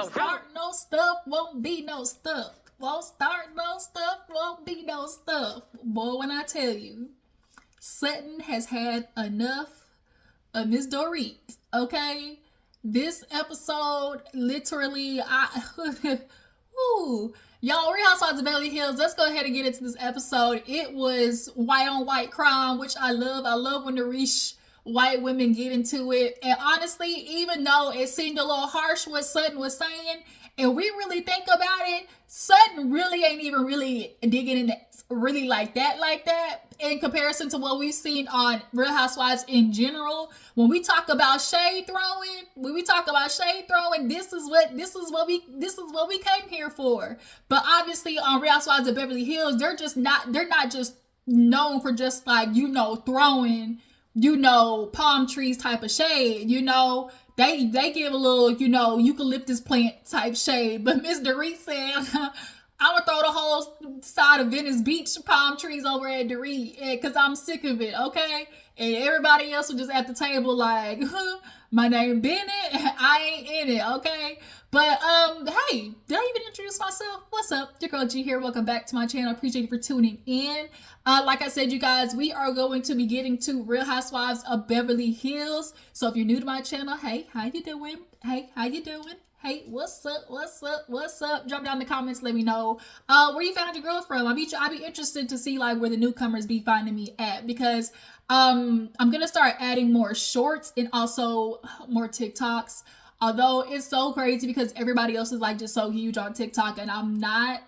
Start no stuff, won't be no stuff. Won't start no stuff, won't be no stuff. Boy, when I tell you, Sutton has had enough of Miss Dorit, okay? This episode, literally, whoo. Y'all, Real Housewives of Beverly Hills, let's go ahead and get into this episode. It was white on white crime, which I love. I love when the rich white women get into it. And honestly, even though it seemed a little harsh what Sutton was saying, and we really think about it, Sutton really ain't even really digging in really like that in comparison to what we've seen on Real Housewives in general. When we talk about shade throwing, this is what we came here for. But obviously on Real Housewives of Beverly Hills, they're not just known for just like, throwing, palm trees type of shade, They give a little, eucalyptus plant type shade. But Miss Dorit said, I'm gonna throw the whole side of Venice Beach palm trees over at Dorit because I'm sick of it, okay? And everybody else was just at the table like, my name Bennett, I ain't in it, okay? But hey, did I even introduce myself? What's up? Your girl G here. Welcome back to my channel. I appreciate you for tuning in. Like I said, you guys, we are going to be getting to Real Housewives of Beverly Hills. So if you're new to my channel, hey, how you doing? Hey, how you doing? Hey, what's up? Drop down in the comments, let me know where you found your girl from. I'd be interested to see like where the newcomers be finding me at, because I'm gonna start adding more shorts and also more TikToks. Although it's so crazy because everybody else is like just so huge on TikTok and I'm not.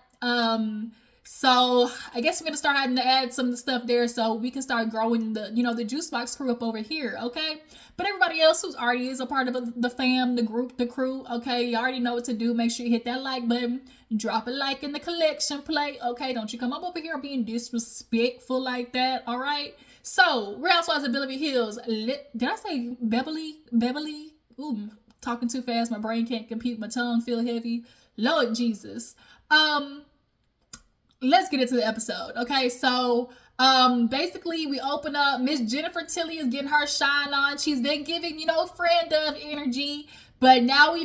So I guess I'm gonna start having to add some of the stuff there so we can start growing the juice box crew up over here, okay? But everybody else who's already is a part of the fam, the group, the crew, okay? You already know what to do. Make sure you hit that like button, drop a like in the collection plate, okay? Don't you come up over here being disrespectful like that, all right? So Real Housewives of Beverly Hills. Did I say Beverly? Ooh, talking too fast. My brain can't compute. My tongue feel heavy. Lord Jesus. Let's get into the episode, okay? So basically we open up. Miss Jennifer Tilly is getting her shine on. She's been giving friend of energy, but now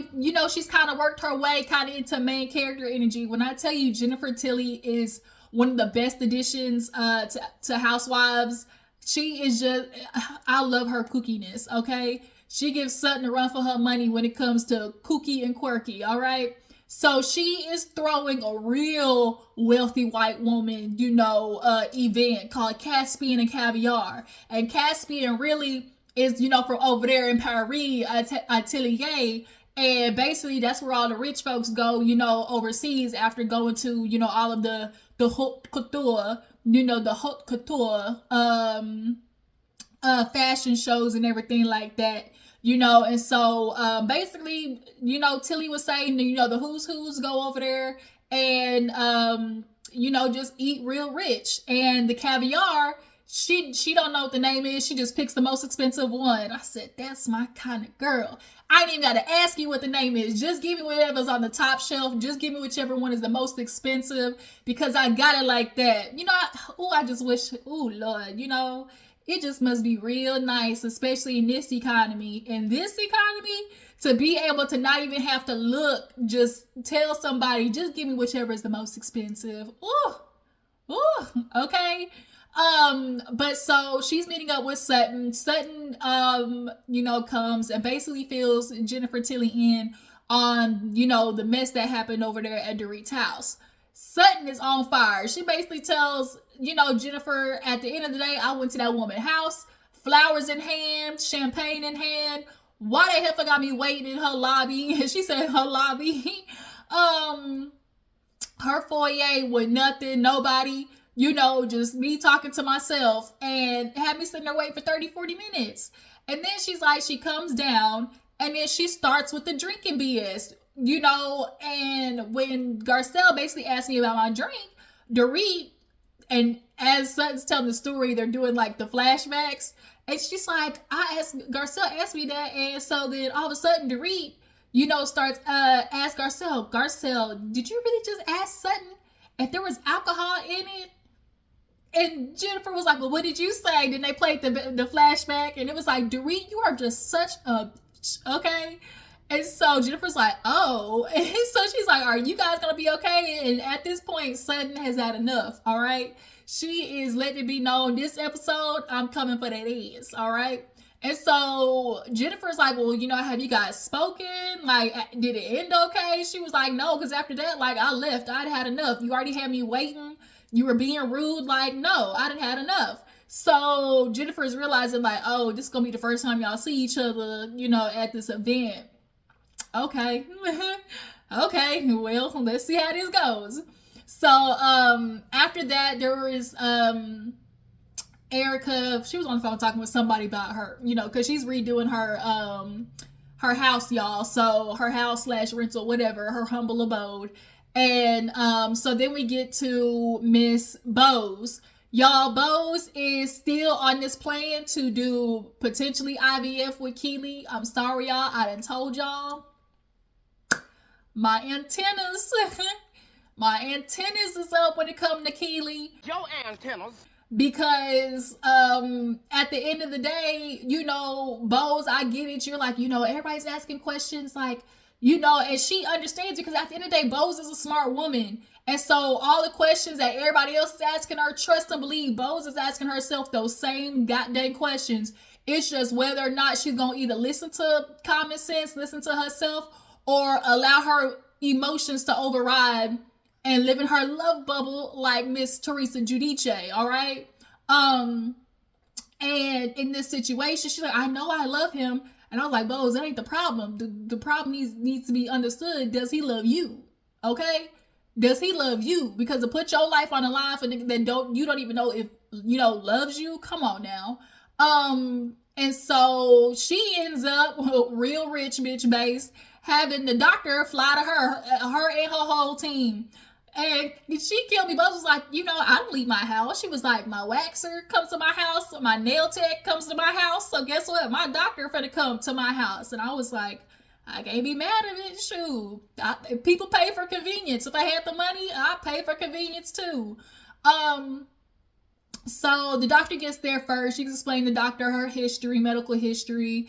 she's kind of worked her way kind of into main character energy. When I tell you Jennifer Tilly is one of the best additions to Housewives, she is just, I love her kookiness, okay? She gives Sutton a run for her money when it comes to kooky and quirky, all right? So she is throwing a real wealthy white woman, event called Caspian and Caviar. And Caspian really is, from over there in Paris, Atelier. And basically that's where all the rich folks go, overseas after going to, all of the haute couture, the haute couture fashion shows and everything like that. And so basically, Tilly was saying, the who's go over there and, just eat real rich. And the Caviar, she don't know what the name is. She just picks the most expensive one. I said, that's my kind of girl. I ain't even got to ask you what the name is. Just give me whatever's on the top shelf. Just give me whichever one is the most expensive because I got it like that. I just wish, Lord, it just must be real nice, especially in this economy. In this economy, to be able to not even have to look, just tell somebody, just give me whichever is the most expensive. Okay. But so she's meeting up with Sutton. Sutton, comes and basically fills Jennifer Tilly in on, the mess that happened over there at Dorit's house. Sutton is on fire. She basically tells, Jennifer, at the end of the day, I went to that woman's house, flowers in hand, champagne in hand. Why the hell got me waiting in her lobby? And she said her lobby. Her foyer with nothing, nobody, just me talking to myself and had me sitting there waiting for 30-40 minutes. And then she comes down and then she starts with the drinking BS. And when Garcelle basically asked me about my drink, Dorit, and as Sutton's telling the story, they're doing like the flashbacks, and she's like, Garcelle asked me that, and so then all of a sudden Dorit, starts ask Garcelle, did you really just ask Sutton if there was alcohol in it? And Jennifer was like, well, what did you say? Then they played the flashback, and it was like, Dorit, you are just such a okay. And so Jennifer's like, oh. And so she's like, are you guys going to be okay? And at this point, Sutton has had enough, all right? She is letting it be known, this episode, I'm coming for that ass, all right? And so Jennifer's like, well, have you guys spoken? Like, did it end okay? She was like, no, because after that, like, I left. I'd had enough. You already had me waiting. You were being rude. Like, no, I didn't had enough. So Jennifer is realizing, like, oh, this is going to be the first time y'all see each other, at this event. Okay. Okay, well, let's see how this goes. So after that, there was Erika. She was on the phone talking with somebody about her, because she's redoing her house, y'all. So her house / rental, whatever, her humble abode. And so then we get to Miss Bose. Y'all, Bose is still on this plan to do potentially IVF with Keely. I'm sorry, y'all. I done told y'all. My antennas is up when it comes to Keely. Your antennas. Because at the end of the day, Bose, I get it. You're like, everybody's asking questions, like, and she understands it, because at the end of the day, Bose is a smart woman. And so all the questions that everybody else is asking her, trust and believe, Bose is asking herself those same goddamn questions. It's just whether or not she's going to either listen to common sense, listen to herself, or allow her emotions to override and live in her love bubble like Miss Teresa Giudice, all right? And in this situation, she's like, I know I love him. And I was like, Bose, that ain't the problem. The problem needs to be understood. Does he love you? Okay? Does he love you? Because to put your life on the line for niggas that you don't even know if, loves you, come on now. And so she ends up real rich bitch base, having the doctor fly to her and her whole team. And she killed me. Buzz was like, I don't leave my house. She was like, my waxer comes to my house. My nail tech comes to my house. So guess what? My doctor finna come to my house. And I was like, I can't be mad at it. Shoot. People pay for convenience. If I had the money, I'd pay for convenience too. So the doctor gets there first. She's explaining to the doctor her history, medical history.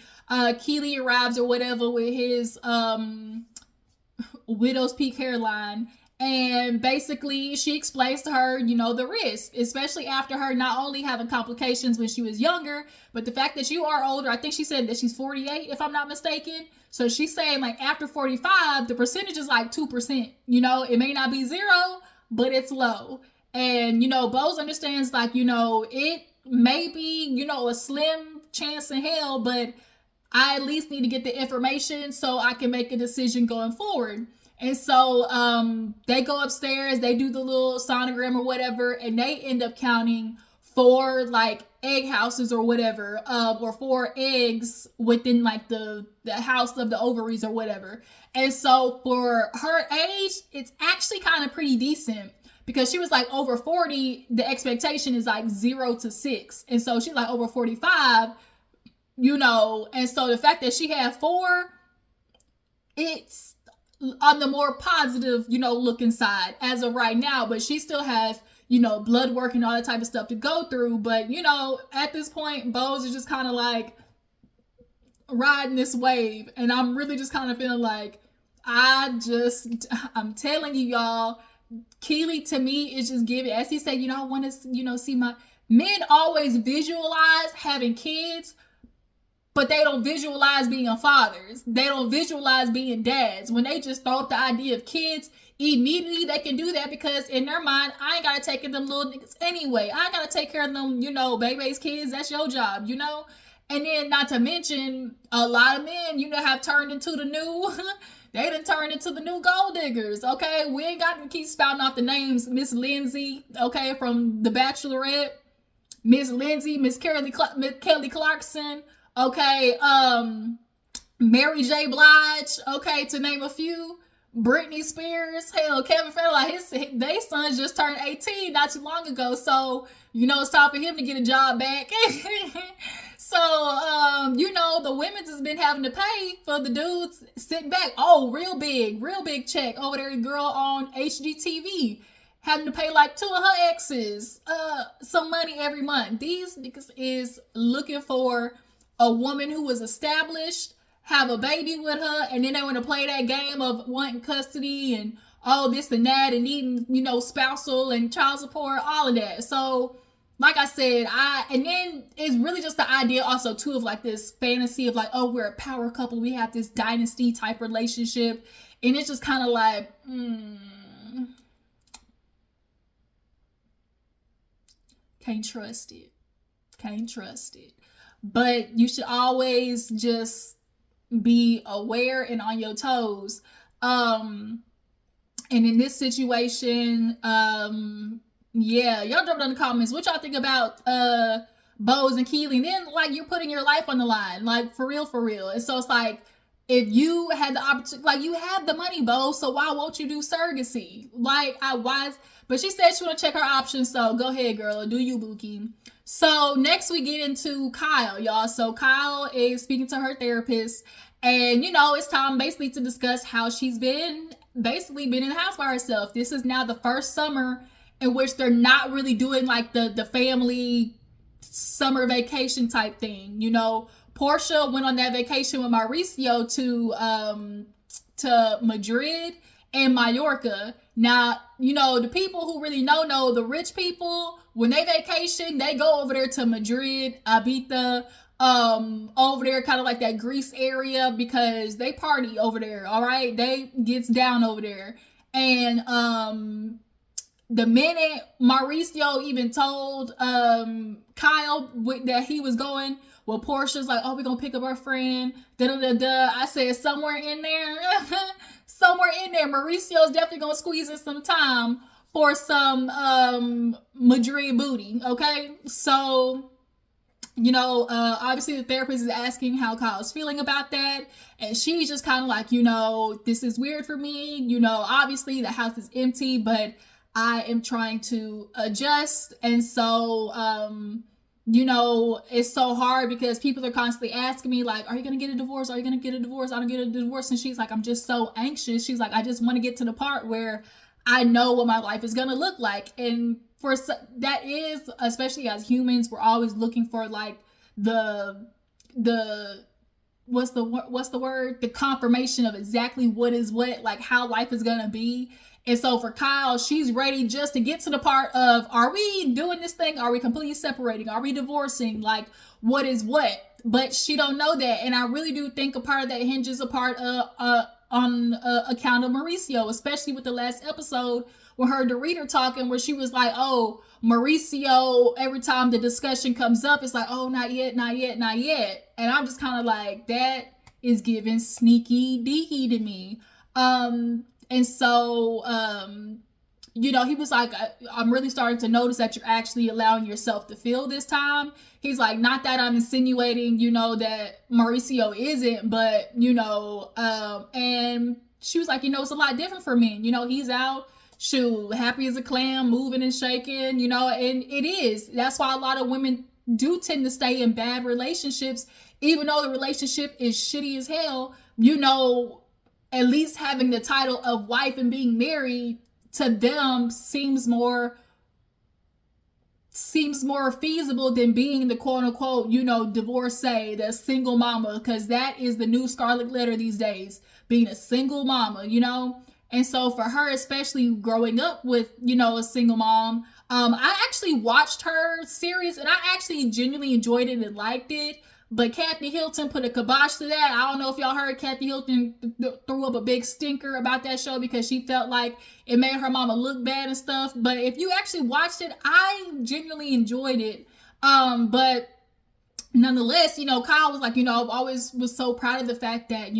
Keely arrives or whatever with his widow's peak hairline. And basically, she explains to her, the risk, especially after her not only having complications when she was younger, but the fact that you are older. I think she said that she's 48, if I'm not mistaken. So she's saying, like, after 45, the percentage is like 2%. It may not be zero, but it's low. And, Bose understands, like, it may be, a slim chance in hell, but I at least need to get the information so I can make a decision going forward. And so they go upstairs, they do the little sonogram or whatever, and they end up counting 4 like egg houses or whatever, or 4 eggs within like the house of the ovaries or whatever. And so for her age, it's actually kind of pretty decent, because she was like over 40, the expectation is like 0 to 6. And so she's like over 45, and so the fact that she had 4, it's on the more positive, looking side as of right now, but she still has, blood work and all that type of stuff to go through. But, at this point, Bose is just kind of like riding this wave. And I'm really just kind of feeling like, I'm telling you, y'all, Keely to me is just giving, as he said, I want to, see my men always visualize having kids, but they don't visualize being fathers. They don't visualize being dads. When they just throw up the idea of kids, immediately they can do that, because in their mind, I ain't got to take care of them little niggas anyway. I got to take care of them, baby's kids. That's your job, And then not to mention, a lot of men, have turned into the new, they done turned into the new gold diggers, okay? We ain't got to keep spouting off the names. Miss Lindsay, okay, from The Bachelorette. Miss Lindsay, Miss Kelly Clarkson, okay, Mary J. Blige, okay, to name a few. Britney Spears, hell, Kevin Federline, they sons just turned 18 not too long ago, so it's time for him to get a job back. So the women's has been having to pay for the dudes sitting back. Oh, real big check over there, girl on HGTV, having to pay like 2 of her exes some money every month. These niggas is looking for a woman who is established, have a baby with her, and then they want to play that game of wanting custody and all this and that and needing, spousal and child support, all of that. So like I said, and then it's really just the idea also too of like this fantasy of like, oh, we're a power couple, we have this dynasty type relationship, and it's just kind of like, can't trust it. Can't trust it. But you should always just be aware and on your toes. And in this situation, yeah, y'all drop down in the comments what y'all think about Boz and Keely. And then like you're putting your life on the line, like for real. And so it's like, if you had the opportunity, like you have the money, Boz, so why won't you do surrogacy? Like but she said she want to check her options, so go ahead, girl, do you, Bookie. So next we get into Kyle, y'all. So Kyle is speaking to her therapist, and it's time basically to discuss how she's been in the house by herself. This is now the first summer in which they're not really doing like the family summer vacation type thing. Portia went on that vacation with Mauricio to Madrid and Mallorca. Now, the people who really know, the rich people, when they vacation, they go over there to Madrid, Ibiza, over there, kind of like that Greece area, because they party over there, all right? They gets down over there. And the minute Mauricio even told Kyle that he was going, well, Portia's like, oh, we're going to pick up our friend, da-da-da-da. I said, somewhere in there, Mauricio's definitely going to squeeze in some time for some Madrid booty, okay? So, obviously the therapist is asking how Kyle's feeling about that, and she's just kind of like, this is weird for me. Obviously the house is empty, but I am trying to adjust. And so, it's so hard because people are constantly asking me like, are you going to get a divorce? Are you going to get a divorce? I don't get a divorce. And she's like, I'm just so anxious. She's like, I just want to get to the part where I know what my life is going to look like. And that is, especially as humans, we're always looking for like the what's the word? The confirmation of exactly what is what, like how life is going to be. And so for Kyle, she's ready just to get to the part of, are we doing this thing? Are we completely separating? Are we divorcing? Like, what is what? But she don't know that. And I really do think a part of that hinges on account of Mauricio, especially with the last episode with her Dorit talking, where she was like, oh, Mauricio, every time the discussion comes up, it's like, oh, not yet. And I'm just kind of like, that is giving sneaky deaky to me. And so, he was like, I'm really starting to notice that you're actually allowing yourself to feel this time. He's like, not that I'm insinuating, that Mauricio isn't, but, and she was like, it's a lot different for men. He's out, happy as a clam, moving and shaking, and it is. That's why a lot of women do tend to stay in bad relationships, even though the relationship is shitty as hell. At least having the title of wife and being married to them seems more feasible than being the quote unquote, divorcee, the single mama, because that is the new scarlet letter these days, being a single mama, And so for her, especially growing up with, a single mom, I actually watched her series and I actually genuinely enjoyed it and liked it. But Kathy Hilton put a kibosh to that. I don't know if y'all heard Kathy Hilton threw up a big stinker about that show because she felt like it made her mama look bad and stuff. But if you actually watched it, I genuinely enjoyed it. But nonetheless, Kyle was like, I've always was so proud of the fact that,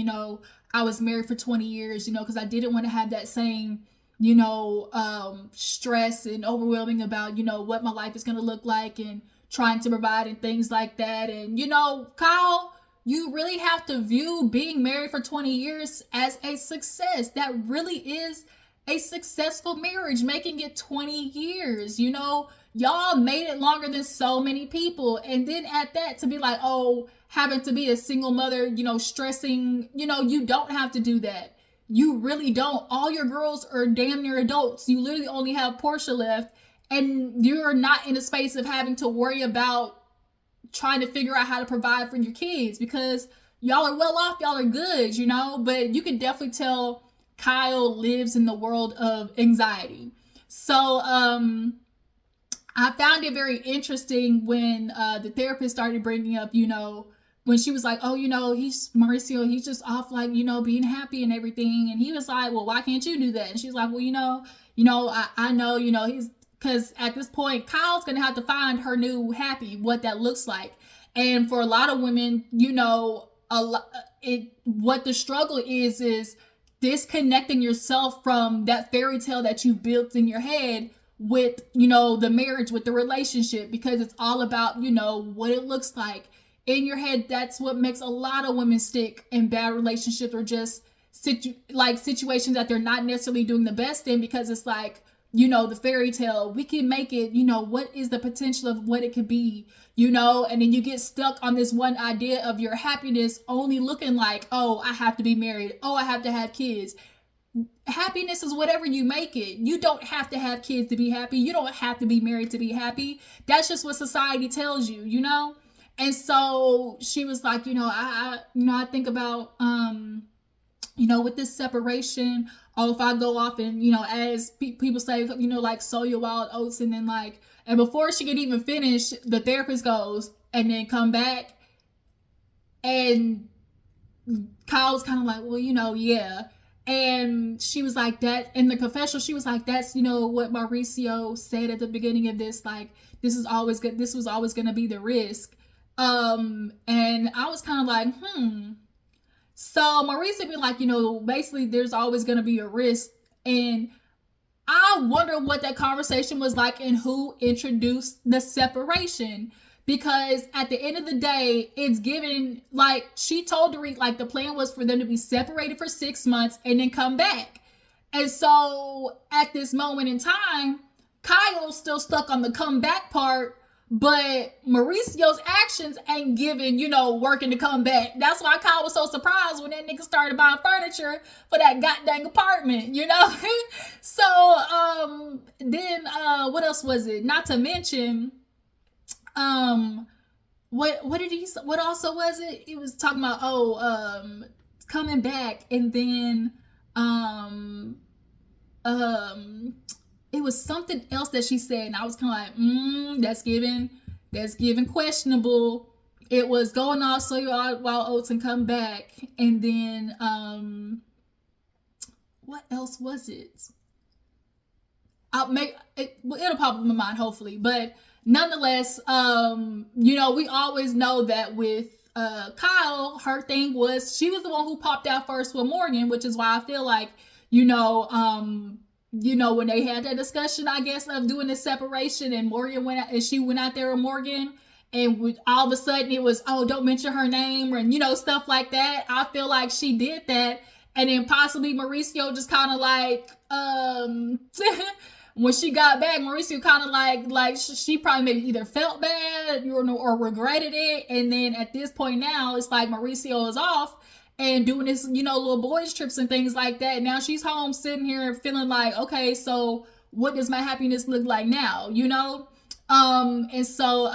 I was married for 20 years, because I didn't want to have that same, stress and overwhelming about, what my life is going to look like and trying to provide and things like that. And, Kyle, you really have to view being married for 20 years as a success. That really is a successful marriage, making it 20 years. Y'all made it longer than so many people. And then at that, to be like, oh, having to be a single mother, stressing, you don't have to do that. You really don't. All your girls are damn near adults. You literally only have Portia left. And you're not in a space of having to worry about trying to figure out how to provide for your kids, because y'all are well off, y'all are good, you know, but you can definitely tell Kyle lives in the world of anxiety. So I found it very interesting when the therapist started bringing up, you know, when she was like, oh, you know, he's Mauricio, he's just off, like, you know, being happy and everything. And he was like, well, why can't you do that? And she's like, well, I know, you know, he's, because at this point, Kyle's going to have to find her new happy, what that looks like. And for a lot of women, you know, what the struggle is disconnecting yourself from that fairy tale that you built in your head with, you know, the marriage, with the relationship, because it's all about, you know, what it looks like in your head. That's what makes a lot of women stick in bad relationships, or just situations that they're not necessarily doing the best in, because it's like, you know, the fairy tale, we can make it, you know, what is the potential of what it could be, you know, and then you get stuck on this one idea of your happiness only looking like, oh, I have to be married, oh, I have to have kids. Happiness is whatever you make it. You don't have to have kids to be happy. You don't have to be married to be happy. That's just what society tells you, you know? And so she was like, you know, I think about, you know, with this separation, oh, if I go off and, you know, as people say, you know, like, sow your wild oats, and then like, and before she could even finish, the therapist goes, and then come back, and Kyle's kind of like, well, you know, yeah. And she was like, that in the confessional, she was like, that's, you know, what Mauricio said at the beginning of this, like, this is always good, this was always going to be the risk. And I was kind of like, so Mauricio be like, you know, basically there's always going to be a risk. And I wonder what that conversation was like and who introduced the separation. Because at the end of the day, it's given, like, she told Dorit, like, the plan was for them to be separated for 6 months and then come back. And so at this moment in time, Kyle's still stuck on the comeback part, but Mauricio's actions ain't giving, you know, working to come back. That's why Kyle was so surprised when that nigga started buying furniture for that goddamn apartment, you know? So then what else was it? Not to mention, what also was it? He was talking about coming back, and then it was something else that she said, and I was kind of like, that's given questionable. It was going off, sow your wild oats and come back, and then what else was it? It'll pop up in my mind, hopefully, but nonetheless, you know, we always know that with Kyle, her thing was, she was the one who popped out first with Morgan, which is why I feel like, you know, when they had that discussion, I guess, of doing the separation, and Morgan went out, and she went out there with Morgan, and all of a sudden it was, oh, don't mention her name, and, you know, stuff like that. I feel like she did that, and then possibly Mauricio just kind of like, when she got back, Mauricio kind of like she probably maybe either felt bad or regretted it. And then at this point now, it's like Mauricio is off and doing this, you know, little boys trips and things like that. Now she's home sitting here feeling like, okay, so what does my happiness look like now, you know? And so,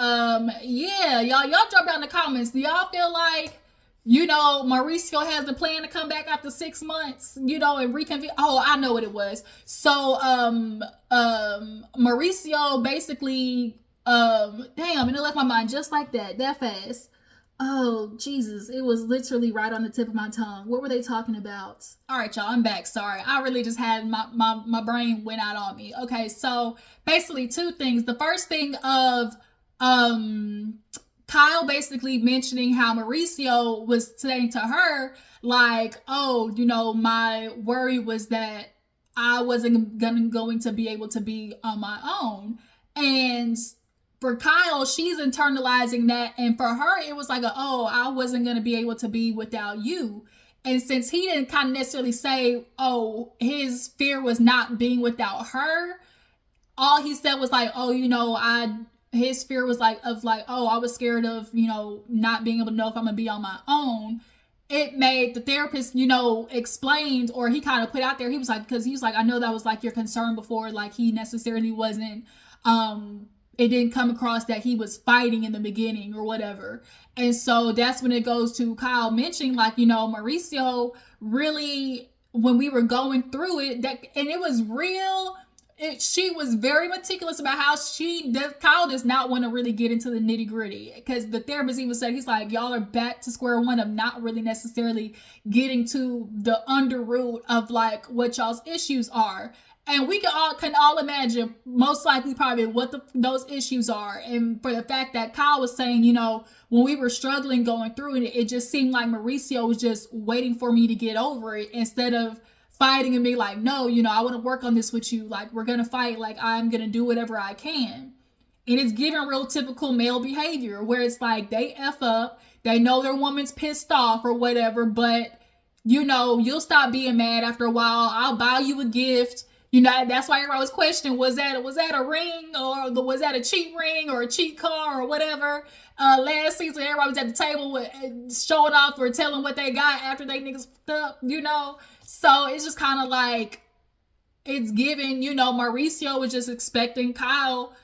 yeah, y'all drop down in the comments. Do y'all feel like, you know, Mauricio has the plan to come back after 6 months, you know, and reconvene? Oh, I know what it was. So, Mauricio basically, damn, and it left my mind just like that fast. Oh, Jesus. It was literally right on the tip of my tongue. What were they talking about? All right, y'all, I'm back. Sorry. I really just had my brain went out on me. Okay. So basically 2 things. The first thing of, Kyle basically mentioning how Mauricio was saying to her, like, oh, you know, my worry was that I wasn't going to be able to be on my own. And for Kyle, she's internalizing that. And for her, it was like, oh, I wasn't going to be able to be without you. And since he didn't kind of necessarily say, oh, his fear was not being without her, all he said was like, oh, you know, his fear was like, oh, I was scared of, you know, not being able to know if I'm gonna be on my own. It made the therapist, you know, explained, or he kind of put out there, he was like, because he was like, I know that was like your concern before, like he necessarily wasn't it didn't come across that he was fighting in the beginning or whatever. And so that's when it goes to Kyle mentioning, like, Mauricio really, when we were going through it, and it was real. She was very meticulous about how Kyle does not want to really get into the nitty gritty, because the therapist even said, he's like, y'all are back to square one of not really necessarily getting to the underroot of like what y'all's issues are. And we can all imagine, most likely, probably what those issues are. And for the fact that Kyle was saying, when we were struggling going through it, it just seemed like Mauricio was just waiting for me to get over it, instead of fighting and be like, no, I want to work on this with you. Like, we're going to fight. Like, I'm going to do whatever I can. And it's giving real typical male behavior, where it's like they F up, they know their woman's pissed off or whatever, but, you'll stop being mad after a while. I'll buy you a gift. That's why everybody was questioning, was that a ring, or was that a cheat ring or a cheat car or whatever? Last season, everybody was at the table showing off or telling what they got after they niggas fucked up, So it's just kind of like, it's given, Mauricio was just expecting Kyle,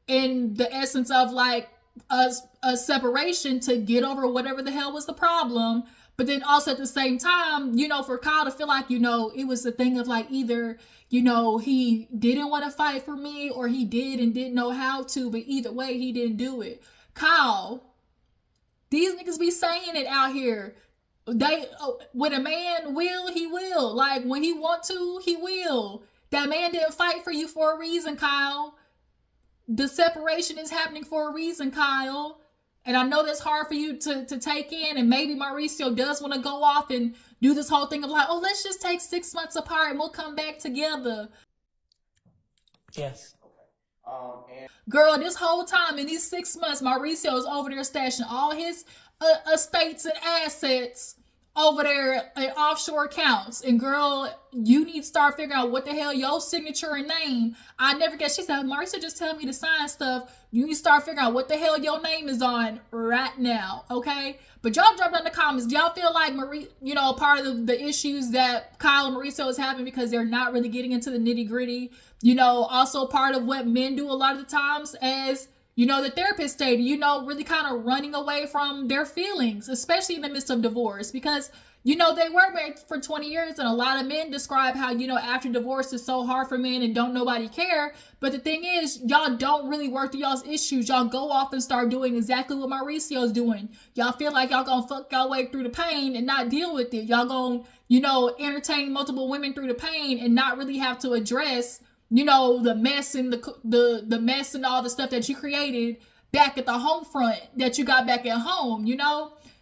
in the essence of like a separation, to get over whatever the hell was the problem. But then also at the same time, for Kyle to feel like, it was a thing of like, either, he didn't want to fight for me, or he did and didn't know how to, but either way, he didn't do it. Kyle, these niggas be saying it out here. When a man will, he will. Like, when he want to, he will. That man didn't fight for you for a reason, Kyle. The separation is happening for a reason, Kyle. And I know that's hard for you to take in, and maybe Mauricio does want to go off and do this whole thing of like, oh, let's just take 6 months apart and we'll come back together. Yes. Girl, this whole time, in these 6 months, Mauricio is over there stashing all his estates and assets over there in offshore accounts. And girl, you need to start figuring out what the hell your signature and name. I never guess. She said, Mauricio just tell me to sign stuff. You need to start figuring out what the hell your name is on right now, okay? But y'all drop down in the comments. Do y'all feel like part of the issues that Kyle and Mauricio is having, because they're not really getting into the nitty gritty? Also part of what men do a lot of the times, as the therapist stated, really kind of running away from their feelings, especially in the midst of divorce, because, they were married for 20 years, and a lot of men describe how, after divorce is so hard for men and don't nobody care. But the thing is, y'all don't really work through y'all's issues. Y'all go off and start doing exactly what Mauricio's doing. Y'all feel like y'all gonna fuck y'all way through the pain and not deal with it. Y'all gonna, entertain multiple women through the pain and not really have to address the mess and the mess and all the stuff that you created back at the home front that you got back at home,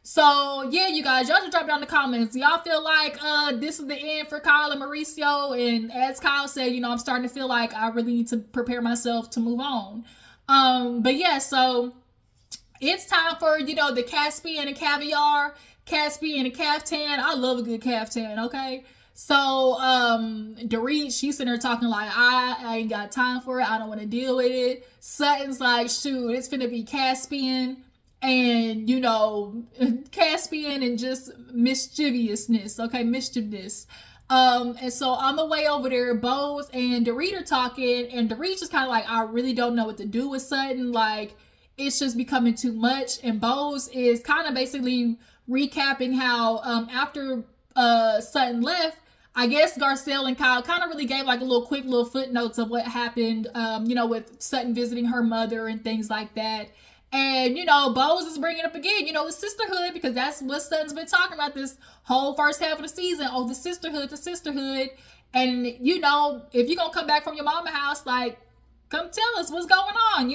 So yeah, you guys, y'all just drop down in the comments. Y'all feel like this is the end for Kyle and Mauricio? And as Kyle said, I'm starting to feel like I really need to prepare myself to move on. But yeah, so it's time for, the Caspian and Caviar, Caspian and Caftan. I love a good Caftan, okay? So, Dorit, she's sitting there talking like, I ain't got time for it. I don't want to deal with it. Sutton's like, shoot, it's finna be Caspian and, Caspian and just mischievousness, okay, mischievousness. And so on the way over there, Boz and Dorit are talking, and Dorit's just kind of like, I really don't know what to do with Sutton. Like, it's just becoming too much. And Boz is kind of basically recapping how, after Sutton left, I guess Garcelle and Kyle kind of really gave like a quick little footnotes of what happened, with Sutton visiting her mother and things like that. And, Boz is bringing up again, the sisterhood, because that's what Sutton's been talking about this whole first half of the season. Oh, the sisterhood. And, if you're going to come back from your mama house, like, come tell us what's going on,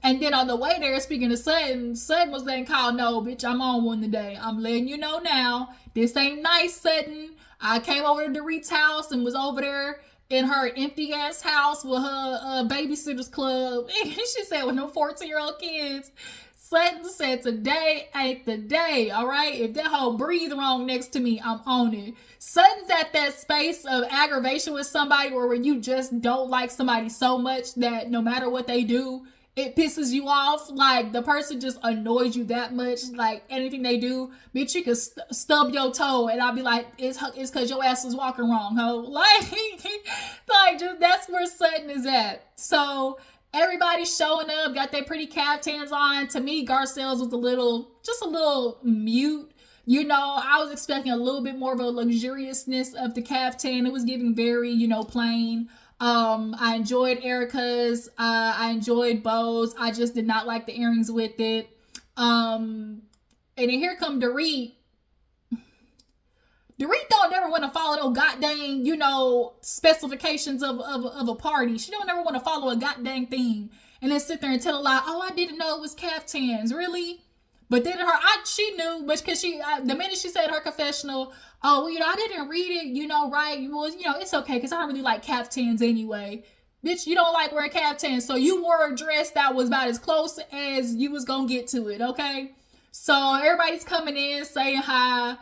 And then on the way there, speaking to Sutton was letting Kyle know, bitch, I'm on one today. I'm letting you know now. This ain't nice, Sutton. I came over to Dorit's house and was over there in her empty ass house with her babysitters club. And she said with no 14-year-old kids. Sutton said today ain't the day, all right? If that hoe breathe wrong next to me, I'm on it. Sutton's at that space of aggravation with somebody where you just don't like somebody so much that no matter what they do, it pisses you off. Like, the person just annoys you that much. Like, anything they do, bitch, you can stub your toe and I'll be like, it's because your ass was walking wrong, ho. Like, just that's where Sutton is at. So, Everybody's showing up, got their pretty caftans on. To me, Garcelle's was just a little mute. You know, I was expecting a little bit more of a luxuriousness of the caftan. It was giving very, plain. I enjoyed Erika's. I enjoyed Bo's. I just did not like the earrings with it. And then here come Dorit. Dorit don't never want to follow no goddamn, specifications of a party. She don't ever want to follow a goddamn thing. And then sit there and tell a lie, oh, I didn't know it was caftans. Really? But then she knew, but because the minute she said her confessional, oh, well, I didn't read it, right? Well, it's okay because I don't really like caftans anyway. Bitch, you don't like wearing caftans, so you wore a dress that was about as close as you was gonna get to it, okay? So everybody's coming in, saying hi.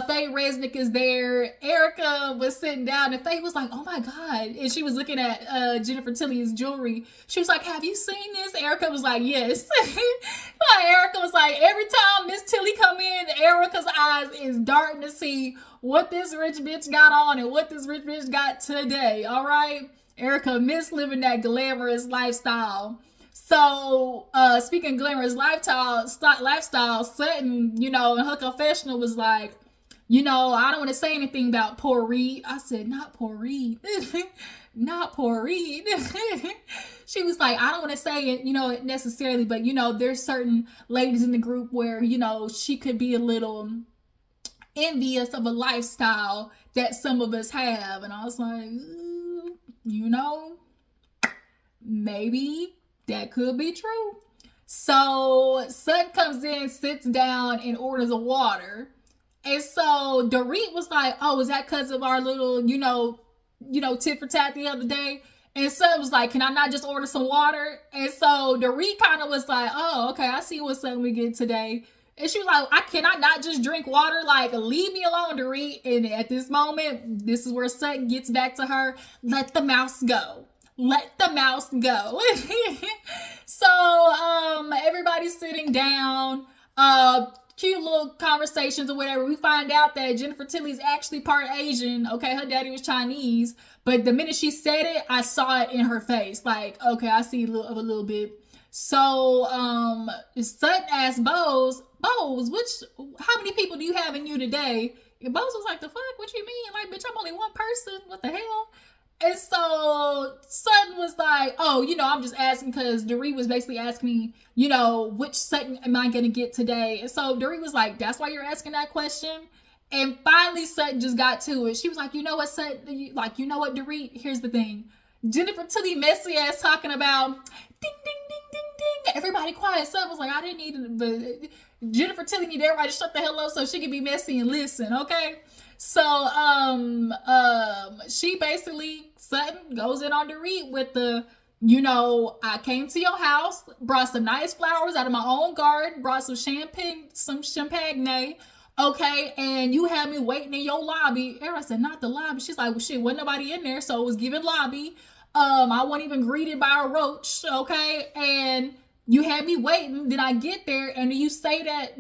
Faye Resnick is there. Erika was sitting down and Faye was like, oh my God. And she was looking at Jennifer Tilly's jewelry. She was like, have you seen this? Erika was like, yes. Erika was like, every time Miss Tilly come in, Erika's eyes is darting to see what this rich bitch got on and what this rich bitch got today. All right. Erika miss living that glamorous lifestyle. So, speaking of glamorous lifestyle, Sutton, in her confessional was like, I don't want to say anything about poor Reed. I said, not poor Reed. Not poor Reed. She was like, I don't want to say it, necessarily, but, there's certain ladies in the group where, she could be a little envious of a lifestyle that some of us have. And I was like, maybe that could be true. So Sutton comes in, sits down, and orders a water. And so Dorit was like, oh, is that because of our little, tit for tat the other day? And Sutton was like, can I not just order some water? And so Dorit kind of was like, oh, okay, I see what Sutton we get today. And she was like, I cannot not just drink water. Like, leave me alone, Dorit. And at this moment, this is where Sutton gets back to her. Let the mouse go. Let the mouse go. So, everybody's sitting down, cute little conversations or whatever. We find out that Jennifer Tilly's actually part Asian. Okay, her daddy was Chinese, but the minute she said it, I saw it in her face. Like, okay, I see a little bit. So, Sutton asked Boz, how many people do you have in you today? And Boz was like, the fuck? What you mean? Like, bitch, I'm only one person. What the hell? And so Sutton was like, oh, I'm just asking because Dorit was basically asking me, which Sutton am I going to get today? And so Dorit was like, that's why you're asking that question? And finally Sutton just got to it. She was like, you know what, Sutton? Like, you know what, Dorit? Here's the thing. Jennifer Tilly messy ass talking about ding, ding, ding, ding, ding. Everybody quiet. Sutton was like, I didn't need it, but Jennifer Tilly need everybody to shut the hell up so she can be messy and listen, okay? So, she basically, Sutton goes in on Dorit with the, I came to your house, brought some nice flowers out of my own garden, brought some champagne, okay, and you had me waiting in your lobby. Everybody said, not the lobby. She's like, well, shit, wasn't nobody in there, so it was given lobby. I wasn't even greeted by a roach, okay, and you had me waiting, then I get there, and then you say that,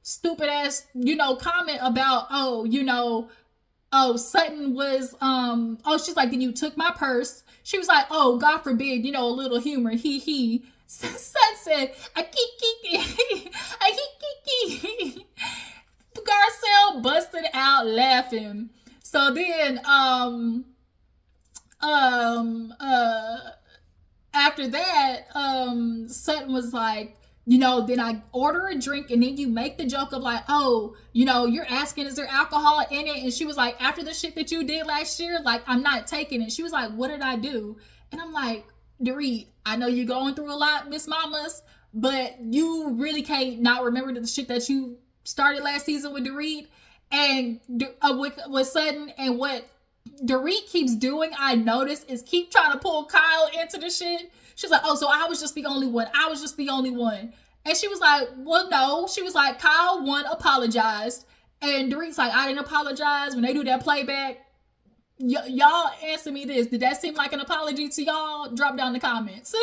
stupid ass, comment about, Sutton was, she's like, then you took my purse. She was like, oh, God forbid, a little humor, he. Sutton said, I keep. Garcelle busted out laughing. So then, after that, Sutton was like, then I order a drink and then you make the joke of like, oh, you're asking, is there alcohol in it? And she was like, after the shit that you did last year, like, I'm not taking it. She was like, what did I do? And I'm like, Dorit, I know you're going through a lot, Miss Mamas, but you really can't not remember the shit that you started last season with Dorit and with Sutton. And what Dorit keeps doing, I noticed, is keep trying to pull Kyle into the shit. She's like, oh, so I was just the only one. And she was like, well, no. She was like, Kyle, one, apologized. And Dorit's like, I didn't apologize. When they do that playback, y'all answer me this. Did that seem like an apology to y'all? Drop down the comments.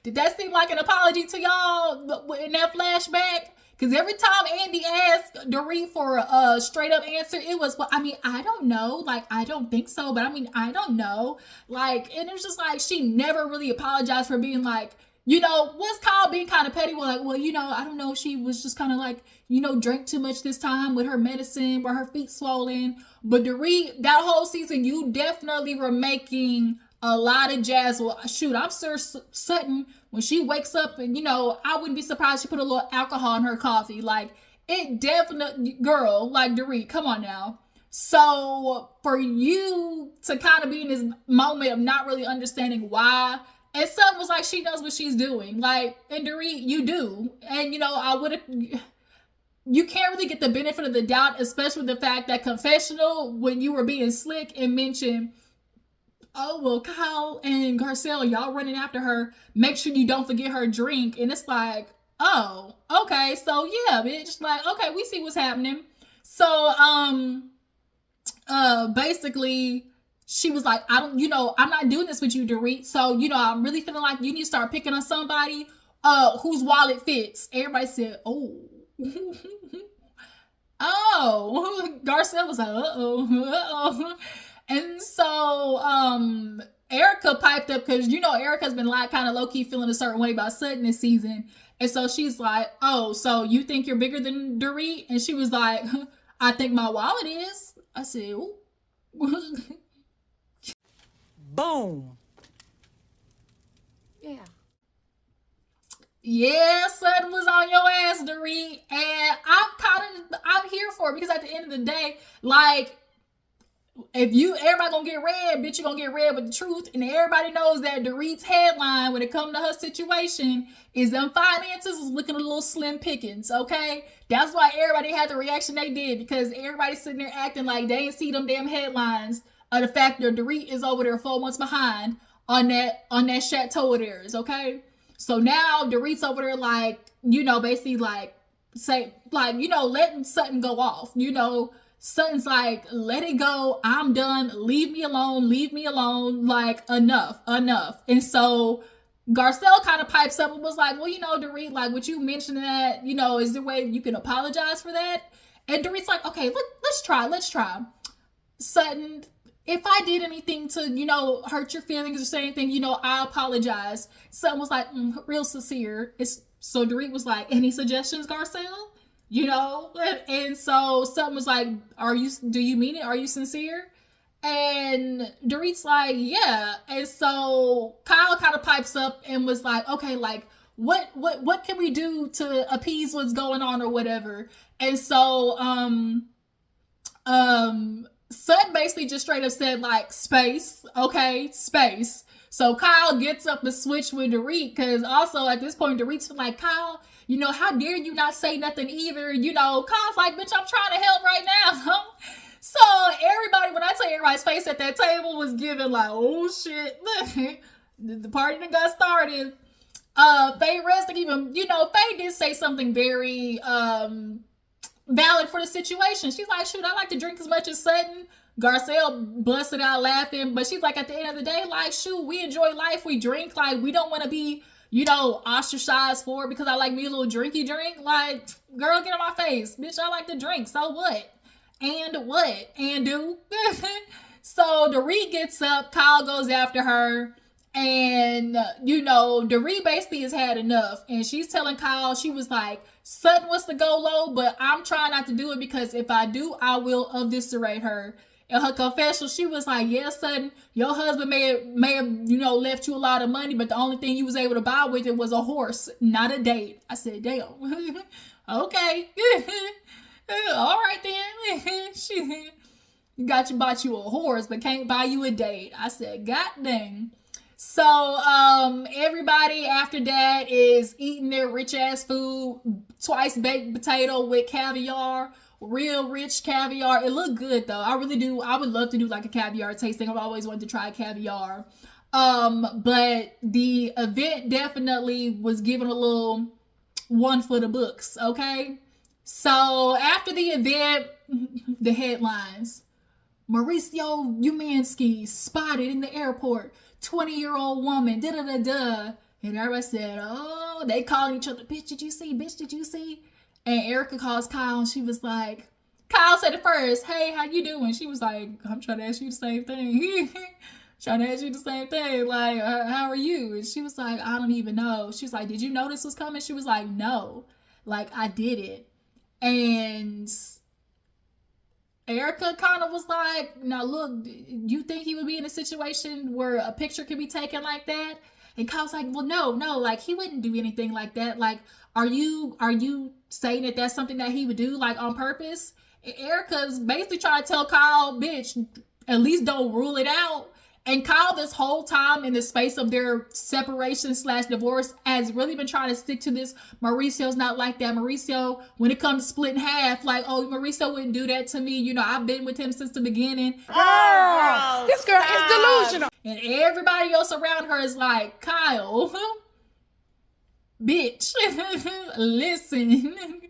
Did that seem like an apology to y'all in that flashback? Because every time Andy asked Dorit for a straight up answer, it was, well, I mean, I don't know. Like, I don't think so, but I mean, I don't know. Like, and it's just like, she never really apologized for being like, was Kyle being kind of petty? Well, like, well, I don't know. She was just kind of like, drank too much this time with her medicine, or her feet swollen. But Dorit, that whole season, you definitely were making a lot of jazz. Well, shoot, I'm sure Sutton, when she wakes up, and I wouldn't be surprised she put a little alcohol in her coffee. Like, it definitely, girl, like Dorit, come on now. So for you to kind of be in this moment of not really understanding why, and Sutton was like, she knows what she's doing. Like, and Dorit, you do. And I would have, you can't really get the benefit of the doubt, especially with the fact that confessional, when you were being slick and mentioned, oh, well, Kyle and Garcelle, y'all running after her, make sure you don't forget her drink. And it's like, oh, okay, so yeah, bitch, like, okay, we see what's happening. So, basically, she was like, I'm not doing this with you, Dorit. So, I'm really feeling like you need to start picking on somebody, whose wallet fits. Everybody said, oh. Oh, Garcelle was like, uh-oh. And so, Erika piped up, because, Erika's been like kind of low-key feeling a certain way about Sutton this season. And so she's like, oh, so you think you're bigger than Dorit? And she was like, I think my wallet is. I said, ooh. Boom. Yeah. Yeah, Sutton was on your ass, Dorit. And I'm here for it, because at the end of the day, like, if everybody gonna get red, bitch, you gonna get red with the truth. And everybody knows that Dorit's headline when it comes to her situation is them finances is looking a little slim pickings, okay? That's why everybody had the reaction they did, because everybody's sitting there acting like they ain't see them damn headlines of the fact that Dorit is over there 4 months behind on that chateau of theirs, okay? So now Dorit's over there like, basically like say like, letting Sutton go off, Sutton's like, let it go. I'm done. Leave me alone. Like, enough. And so Garcelle kind of pipes up and was like, well, Dorit, like, would you mention that, is there a way you can apologize for that? And Dorit's like, okay, let's try. Sutton, if I did anything to, hurt your feelings or say anything, I apologize. Sutton was like, real sincere. So Dorit was like, any suggestions, Garcelle? And so Sutton was like, do you mean it? Are you sincere? And Dorit's like, yeah. And so Kyle kind of pipes up and was like, okay, like, what can we do to appease what's going on or whatever? And so, Sutton basically just straight up said, like, space. Okay, space. So Kyle gets up to switch with Dorit, because also at this point, Dorit's like, Kyle, how dare you not say nothing either? Kyle's like, bitch, I'm trying to help right now. So everybody, when I tell you everybody's face at that table was given like, oh shit, the party that got started. Faye Resnick even, Faye did say something very valid for the situation. She's like, shoot, I like to drink as much as Sutton. Garcelle busted out laughing, but she's like, at the end of the day, like, shoot, we enjoy life, we drink, like, we don't want to be, ostracized for it because I like me a little drinky drink. Like, girl, get on my face, bitch, I like to drink, so what? And do? So Dorit gets up, Kyle goes after her, and, Dorit basically has had enough, and she's telling Kyle, she was like, Sutton wants to go low, but I'm trying not to do it, because if I do, I will eviscerate her. In her confession, she was like, yeah, Sutton, your husband may have, left you a lot of money, but the only thing you was able to buy with it was a horse, not a date. I said, damn. Okay. All right then. She bought you a horse, but can't buy you a date. I said, god dang. So, everybody after that is eating their rich ass food, twice baked potato with caviar. Real rich caviar. It looked good though. I really do. I would love to do like a caviar tasting. I've always wanted to try caviar. But the event definitely was given a little one for the books. Okay. So after the event, the headlines: Mauricio Umansky spotted in the airport. 20-year-old woman. Da da da da. And everybody said, oh, they calling each other, bitch, did you see? Bitch, did you see? And Erika calls Kyle and she was like, Kyle said it first, hey, how you doing? She was like, I'm trying to ask you the same thing. Trying to ask you the same thing. Like, how are you? And she was like, I don't even know. She was like, did you know this was coming? She was like, no. Like, I did it. And Erika kind of was like, now look, you think he would be in a situation where a picture could be taken like that? And Kyle's like, well, no, like he wouldn't do anything like that. Like, are you saying that that's something that he would do like on purpose? And Erika's basically trying to tell Kyle, bitch, at least don't rule it out. And Kyle, this whole time in the space of their separation / divorce, has really been trying to stick to this. Mauricio's not like that. Mauricio, when it comes to split in half, like, oh, Mauricio wouldn't do that to me. You know, I've been with him since the beginning. Girl, This girl is delusional. And everybody else around her is like, Kyle, bitch, listen,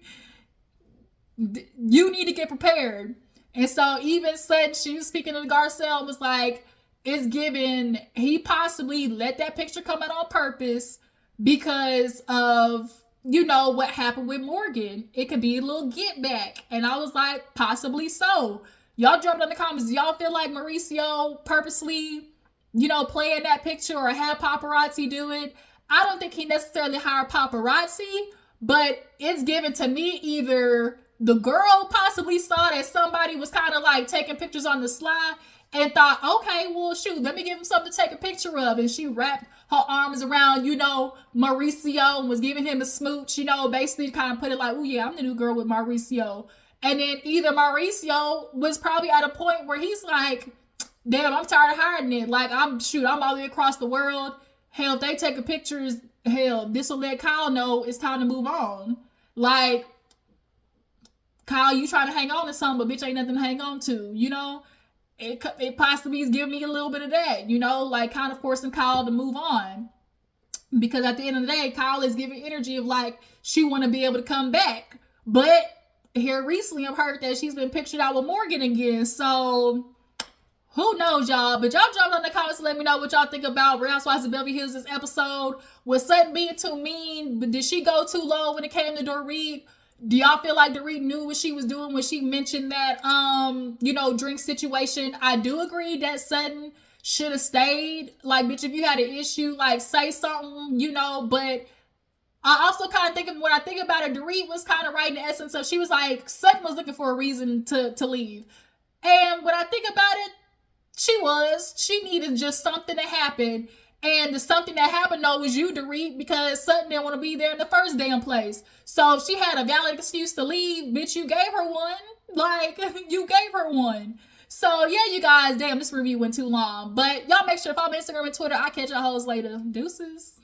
you need to get prepared. And so even Sutton, she was speaking to Garcelle, was like, it's given he possibly let that picture come out on purpose because of, you know, what happened with Morgan. It could be a little get back. And I was like, possibly so. Y'all dropped in the comments. Do y'all feel like Mauricio purposely, you know, playing that picture or have paparazzi do it? I don't think he necessarily hired paparazzi, but it's given to me either the girl possibly saw that somebody was kind of like taking pictures on the sly and thought, okay, well, shoot, let me give him something to take a picture of. And she wrapped her arms around, you know, Mauricio and was giving him a smooch, you know, basically kind of put it like, oh, yeah, I'm the new girl with Mauricio. And then either Mauricio was probably at a point where he's like, damn, I'm tired of hiding it. Like, I'm all the way across the world. Hell, if they take a pictures, hell, this will let Kyle know it's time to move on. Like, Kyle, you trying to hang on to something, but bitch, ain't nothing to hang on to, you know? It possibly is giving me a little bit of that, you know, like kind of forcing Kyle to move on. Because at the end of the day, Kyle is giving energy of like, she want to be able to come back. But here recently, I've heard that she's been pictured out with Morgan again. So who knows, y'all? But y'all drop in the comments to let me know what y'all think about Real Housewives of Beverly Hills this episode. Was Sutton being too mean? But did she go too low when it came to Dorit? Do y'all feel like Dorit knew what she was doing when she mentioned that, you know, drink situation? I do agree that Sutton should have stayed. Like, bitch, if you had an issue, like, say something, you know. But I also kind of think of, when I think about it, Dorit was kind of right in the essence of, she was like, Sutton was looking for a reason to leave. And when I think about it, she needed just something to happen. And the something that happened, though, was you, Dorit, because Sutton didn't want to be there in the first damn place. So if she had a valid excuse to leave, bitch, you gave her one. Like, you gave her one. So, yeah, you guys, damn, this review went too long. But y'all make sure to follow me on Instagram and Twitter. I'll catch y'all hoes later. Deuces.